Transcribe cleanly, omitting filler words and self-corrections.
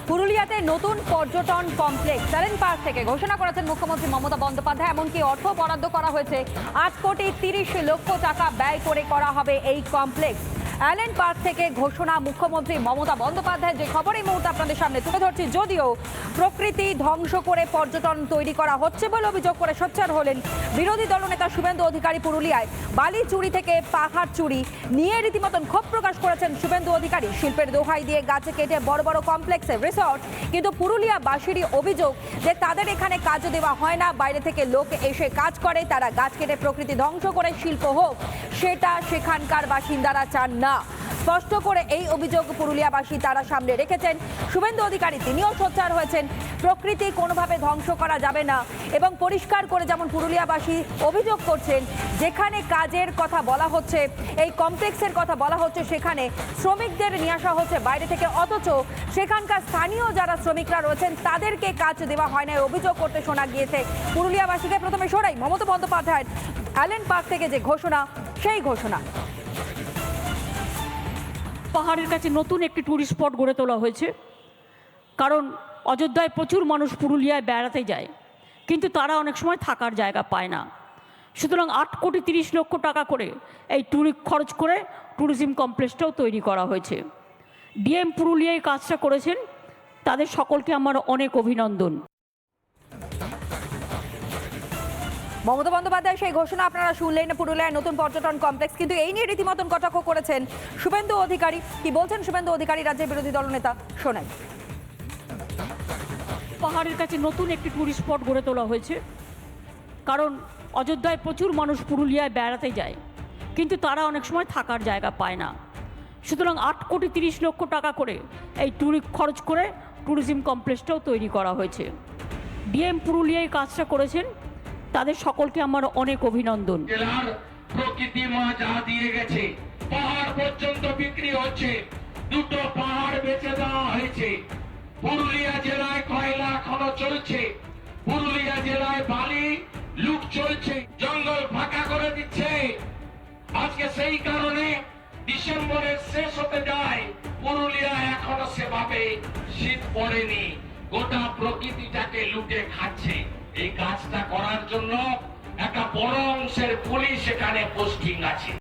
পুরুলিয়াতে নতুন পর্যটন কমপ্লেক্স অ্যালেন পার্ক থেকে ঘোষণা করেছেন মুখ্যমন্ত্রী মমতা বন্দ্যোপাধ্যায়। এমনকি অর্থ বরাদ্দ করা হয়েছে 8,30,00,000 টাকা ব্যয় করে করা হবে এই কমপ্লেক্স। অ্যালেন পার্ক থেকে ঘোষণা মুখ্যমন্ত্রী মমতা বন্দ্যোপাধ্যায়। যে খবর এই মুহূর্তে আপনাদের সামনে তুলে ধরছি, যদিও প্রকৃতি ধ্বংস করে পর্যটন তৈরি করা হচ্ছে বলে অভিযোগ করে সোচ্চার হলেন বিরোধী দলনেতা শুভেন্দু অধিকারী। পুরুলিয়ায় বালি চুরি থেকে পাহাড় চুরি নিয়ে রীতিমতন ক্ষোভ প্রকাশ করেছেন শুভেন্দু অধিকারী। শিল্পের দোহাই দিয়ে গাছে কেটে বড় বড় কমপ্লেক্সে রিসর্ট, কিন্তু পুরুলিয়াবাসীরই অভিযোগ যে তাদের এখানে কাজ দেওয়া হয় না, বাইরে থেকে লোক এসে কাজ করে, তারা গাছ কেটে প্রকৃতি ধ্বংস করে শিল্প হোক, সেটা সেখানকার বাসিন্দারা চান না। স্পষ্ট করে এই অভিযোগ পুরুলিয়াবাসী তারা সামনে রেখেছেন। শুভেন্দু অধিকারী তিনিও সোচ্চার হয়েছেন, প্রকৃতি কোনোভাবে ধ্বংস করা যাবে না, এবং পরিষ্কার করে যেমন পুরুলিয়াবাসী অভিযোগ করছেন, যেখানে কাজের কথা বলা হচ্ছে, এই কমপ্লেক্সের কথা বলা হচ্ছে, সেখানে শ্রমিকদের নিয়ে আসা হচ্ছে বাইরে থেকে, অথচ সেখানকার স্থানীয় যারা শ্রমিকরা রয়েছেন তাদেরকে কাজ দেওয়া হয় না, অভিযোগ করতে শোনা গিয়েছে পুরুলিয়াবাসীকে। প্রথমে শোনাই মমতা বন্দ্যোপাধ্যায়ের অ্যালেন পার্ক থেকে যে ঘোষণা, সেই ঘোষণা। পাহাড়ের কাছে নতুন একটি ট্যুরিস্ট স্পট গড়ে তোলা হয়েছে, কারণ অযোধ্যায় প্রচুর মানুষ পুরুলিয়ায় বেড়াতে যায়, কিন্তু তারা অনেক সময় থাকার জায়গা পায় না। সুতরাং 8,30,00,000 টাকা করে এই খরচ করে ট্যুরিজম কমপ্লেক্সটাও তৈরি করা হয়েছে। ডিএম পুরুলিয়ায় কাজটা করেছেন, তাদের সকলকে আমার অনেক অভিনন্দন। মমতা বন্দ্যোপাধ্যায় সেই ঘোষণা আপনারা শুনলেন, পুরুলিয়ায় নতুন পর্যটন কমপ্লেক্স, কিন্তু এই নিয়ে রীতিমতন কটাক্ষ করেছেন শুভেন্দু অধিকারী। কি বলছেন শুভেন্দু অধিকারী, রাজ্যের বিরোধী দলনেতা? শোনাই। পাহাড়ের কাছে নতুন একটি ট্যুরিস্ট স্পট গড়ে তোলা হয়েছে, কারণ অযোধ্যায় প্রচুর মানুষ পুরুলিয়ায় বেড়াতে যায়, কিন্তু তারা অনেক সময় থাকার জায়গা পায় না। সুতরাং 8,30,00,000 টাকা করে এই খরচ করে ট্যুরিজম কমপ্লেক্সটাও তৈরি করা হয়েছে। ডিএম পুরুলিয়ায় কাজটা করেছেন, তাদের সকলকে আমার অনেক অভিনন্দন। জেলার প্রকৃতি মা যা দিয়ে গেছে, পাহাড় পর্যন্ত বিক্রি হচ্ছে, দুটো পাহাড় বেচে দেওয়া হয়েছে। পুরুলিয়া জেলায় কয়লা এখনো চলছে, পুরুলিয়া জেলায় বালি লুট চলছে, জঙ্গল ফাঁকা করে দিচ্ছে। আজকে সেই কারণে ডিসেম্বরের শেষ হতে যায়, পুরুলিয়া এখনো সেভাবে শীত পড়েনি, গোটা প্রকৃতিটাকে লুটে খাচ্ছে। এই কাজটা করার জন্য একটা বড় অংশের পুলিশ এখানে পোস্টিং আছে।